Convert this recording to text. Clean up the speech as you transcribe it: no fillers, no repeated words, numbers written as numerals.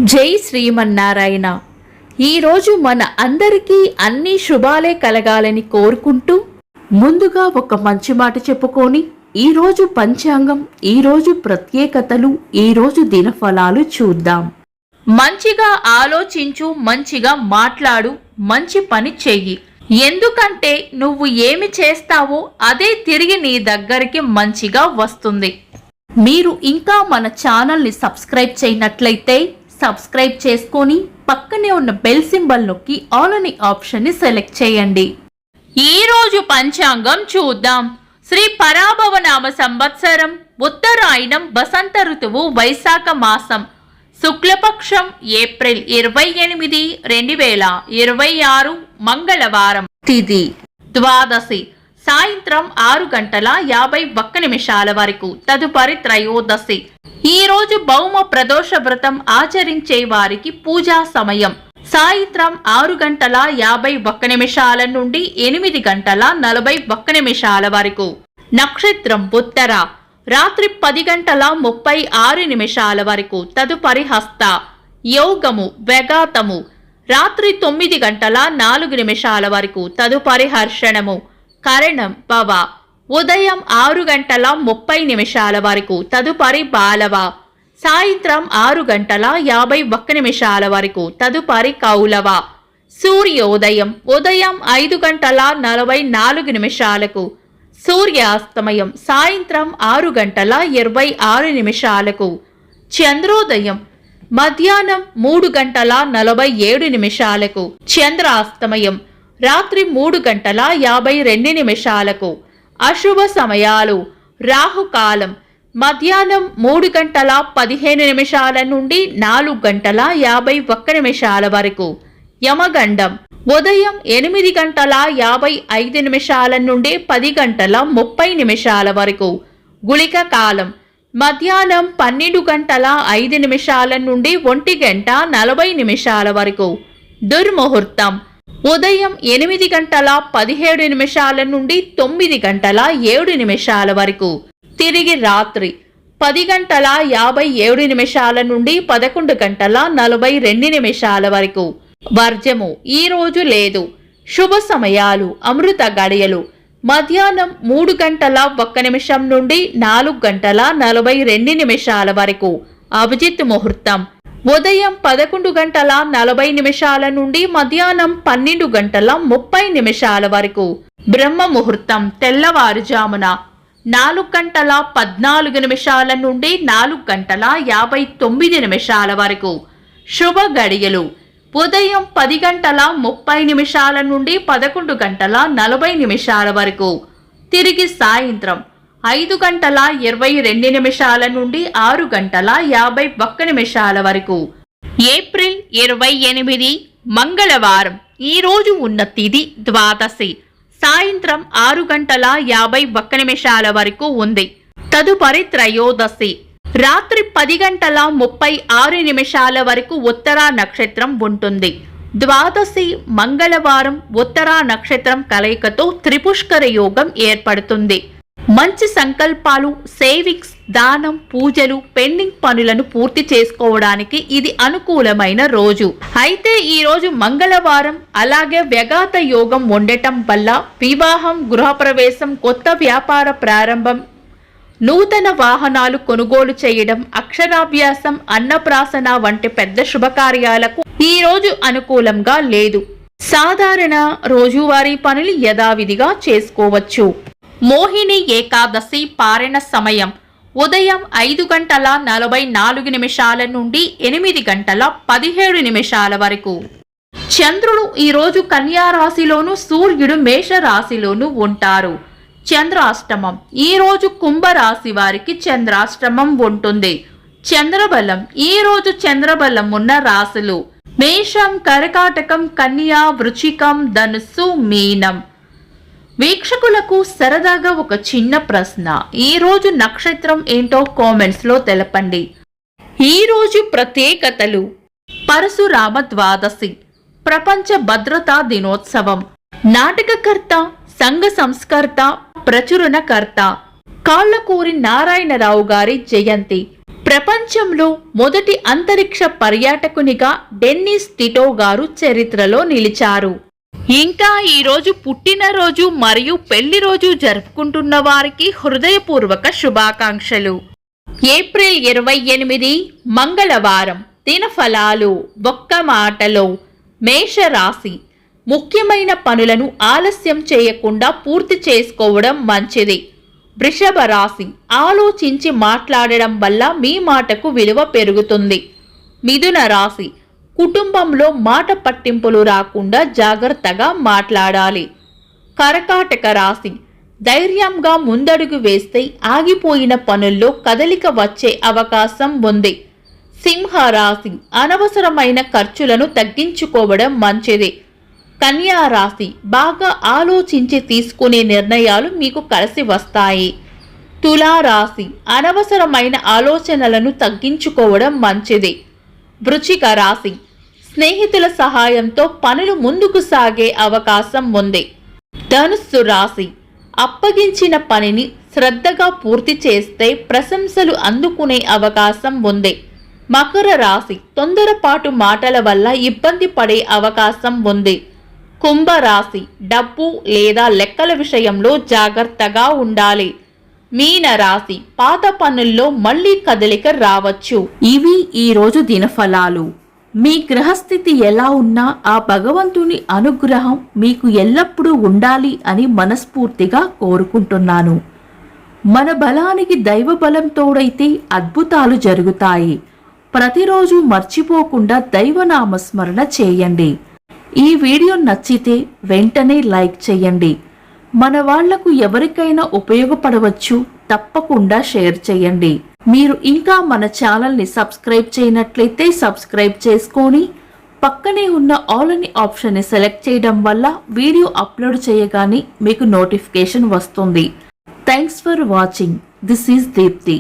జై శ్రీమన్నారాయణ. ఈరోజు మన అందరికీ అన్ని శుభాలే కలగాలని కోరుకుంటూ ముందుగా ఒక మంచి మాట చెప్పుకొని ఈరోజు పంచాంగం, ఈరోజు ప్రత్యేకతలు, ఈరోజు దినఫలాలు చూద్దాం. మంచిగా ఆలోచించు, మంచిగా మాట్లాడు, మంచి పని చెయ్యి. ఎందుకంటే నువ్వు ఏమి చేస్తావో అదే తిరిగి నీ దగ్గరికి మంచిగా వస్తుంది. మీరు ఇంకా మన ఛానల్ని సబ్స్క్రైబ్ చేయనట్లయితే సబ్స్క్రైబ్ చేసుకొని పక్కనే ఉన్న బెల్ సింబల్ నొక్కి ఆల్ అనే ఆప్షన్ని సెలెక్ట్ చేయండి. ఈరోజు పంచాంగం చూద్దాం. శ్రీ పరాభవనామ సంవత్సరం, ఉత్తరాయణం, వసంత ఋతువు, వైశాఖ మాసం, శుక్లపక్షం, ఏప్రిల్ 28, 2026, మంగళవారం. తిథి ద్వాదశి, సాయంత్రం 6:51 వరకు. తదుపరి త్రయోదశి. ఈ రోజు భౌమ ప్రదోష వ్రతం ఆచరించే వారికి పూజా సమయం సాయంత్రం 6:51 నుండి 8:41 వరకు. నక్షత్రం ఉత్తర, రాత్రి 10:36 వరకు. తదుపరి హస్త. యోగము వెగాతము, రాత్రి 9:04 వరకు. తదుపరి హర్షణము. కరణం పవ, ఉదయం 6:30 వరకు. తదుపరి బాలవ, సాయంత్రం 6:51 వరకు. తదుపరి కౌలవ. సూర్యోదయం ఉదయం 5:44. సూర్యాస్తమయం సాయంత్రం 6:26. చంద్రోదయం మధ్యాహ్నం 3:47. చంద్రాస్తమయం రాత్రి 3:52. అశుభ సమయాలు. రాహుకాలం మధ్యాహ్నం 3:15 నుండి 4:51 వరకు. యమగండం ఉదయం 8:55 నుండి 10:30 వరకు. గుళిక కాలం మధ్యాహ్నం 12:05 నుండి 1:40 వరకు. దుర్ముహూర్తం ఉదయం 8:17 నుండి 9:07 వరకు. తిరిగి రాత్రి 10:57 నుండి 11:42 వరకు. వర్జము ఈ రోజు లేదు. శుభ సమయాలు. అమృత గడియలు మధ్యాహ్నం 3:01 నుండి 4:42 వరకు. అభిజిత్ ముహూర్తం ఉదయం 11:40 నుండి మధ్యాహ్నం 12:30 వరకు. బ్రహ్మ ముహూర్తం తెల్లవారుజామున 4:14 నుండి 4:59 వరకు. శుభ గడియలు ఉదయం 10:30 నుండి 11:40 వరకు. తిరిగి సాయంత్రం 5:22 నుండి 6:51 వరకు. ఏప్రిల్ 28 మంగళవారం. ఈ రోజు ఉన్న తిథి ద్వాదశి సాయంత్రం 6:51 వరకు ఉంది. తదుపరి త్రయోదశి రాత్రి 10:36 వరకు ఉత్తరా నక్షత్రం ఉంటుంది. ద్వాదశి మంగళవారం ఉత్తరా నక్షత్రం కలయికతో త్రిపుష్కర యోగం ఏర్పడుతుంది. మంచి సంకల్పాలు, సేవింగ్స్, దానం, పూజలు, పెండింగ్ పనులను పూర్తి చేసుకోవడానికి ఇది అనుకూలమైన రోజు. అయితే ఈ రోజు మంగళవారం, అలాగే వ్యఘాత యోగం ఉండటం వల్ల వివాహం, గృహప్రవేశం, కొత్త వ్యాపార ప్రారంభం, నూతన వాహనాలు కొనుగోలు చేయడం, అక్షరాభ్యాసం, అన్నప్రాసన వంటి పెద్ద శుభకార్యాలకు ఈ రోజు అనుకూలంగా లేదు. సాధారణ రోజువారీ పనులు యథావిధిగా చేసుకోవచ్చు. మోహిని ఏకాదశి పారణ సమయం ఉదయం 5:44 నుండి 8:17 వరకు. చంద్రుడు ఈరోజు కన్యా రాశిలోను, సూర్యుడు మేష రాశిలోను ఉంటారు. చంద్రాష్టమం ఈ రోజు కుంభరాశి వారికి చంద్రాష్టమం ఉంటుంది. చంద్రబలం ఈ రోజు చంద్రబలం ఉన్న రాశులు మేషం, కర్కాటకం, కన్యా, వృశ్చికం, ధనుస్సు, మీనం. వీక్షకులకు సరదాగా ఒక చిన్న ప్రశ్న. ఈ రోజు నక్షత్రం ఏంటో కామెంట్స్ లో తెలపండి. ఈ రోజు ప్రత్యేకతలు: పరశురామ ద్వాదశి, ప్రపంచ భద్రతా దినోత్సవం, నాటకకర్త, సంఘ సంస్కర్త, ప్రచురణకర్త కాళ్ళకూరి నారాయణరావు గారి జయంతి, ప్రపంచంలో మొదటి అంతరిక్ష పర్యాటకునిగా డెన్నిస్ టిటో గారు చరిత్రలో నిలిచారు. ఇంకా ఈరోజు పుట్టినరోజు మరియు పెళ్లి రోజు జరుపుకుంటున్న వారికి హృదయపూర్వక శుభాకాంక్షలు. ఏప్రిల్ 28 మంగళవారం. దినఫలాలు. ఒక్క మాటలో మేషరాశి. ముఖ్యమైన పనులను ఆలస్యం చేయకుండా పూర్తి చేసుకోవడం మంచిది. వృషభ రాశి. ఆలోచించి మాట్లాడడం వల్ల మీ మాటకు విలువ పెరుగుతుంది. మిథున రాశి. కుటుంబంలో మాట పట్టింపులు రాకుండా జాగ్రత్తగా మాట్లాడాలి. కర్కాటక రాశి. ధైర్యంగా ముందడుగు వేస్తే ఆగిపోయిన పనుల్లో కదలిక వచ్చే అవకాశం ఉంది. సింహ రాశి. అనవసరమైన ఖర్చులను తగ్గించుకోవడం మంచిది. కన్యా రాశి. బాగా ఆలోచించి తీసుకునే నిర్ణయాలు మీకు కలిసి వస్తాయి. తులా రాశి. అనవసరమైన ఆలోచనలను తగ్గించుకోవడం మంచిది. వృశ్చిక రాశి. స్నేహితుల సహాయంతో పనులు ముందుకు సాగే అవకాశం ఉంది. ధనుస్సు రాశి. అప్పగించిన పనిని శ్రద్ధగా పూర్తి చేస్తే ప్రశంసలు అందుకునే అవకాశం ఉంది. మకర రాశి. తొందరపాటు మాటల వల్ల ఇబ్బంది పడే అవకాశం ఉంది. కుంభరాశి. డబ్బు లేదా లెక్కల విషయంలో జాగ్రత్తగా ఉండాలి. మీన రాశి. పాత పనుల్లో మళ్లీ కదలిక రావచ్చు. ఇవి ఈరోజు దినఫలాలు. మీ గ్రహస్థితి ఎలా ఉన్నా ఆ భగవంతుని అనుగ్రహం మీకు ఎల్లప్పుడూ ఉండాలి అని మనస్ఫూర్తిగా కోరుకుంటున్నాను. మన బలానికి దైవ బలం తోడైతే అద్భుతాలు జరుగుతాయి. ప్రతిరోజు మర్చిపోకుండా దైవనామస్మరణ చేయండి. ఈ వీడియో నచ్చితే వెంటనే లైక్ చేయండి. మన వాళ్లకు ఎవరికైనా ఉపయోగపడవచ్చు. తప్పకుండా షేర్ చేయండి. మీరు ఇంకా మన ఛానల్ని సబ్స్క్రైబ్ చేయనట్లయితే సబ్స్క్రైబ్ చేసుకొని పక్కనే ఉన్న ఆల్ అని ఆప్షన్ని సెలెక్ట్ చేయడం వల్ల వీడియో అప్లోడ్ చేయగానే మీకు నోటిఫికేషన్ వస్తుంది. Thanks for watching. This is Deepti.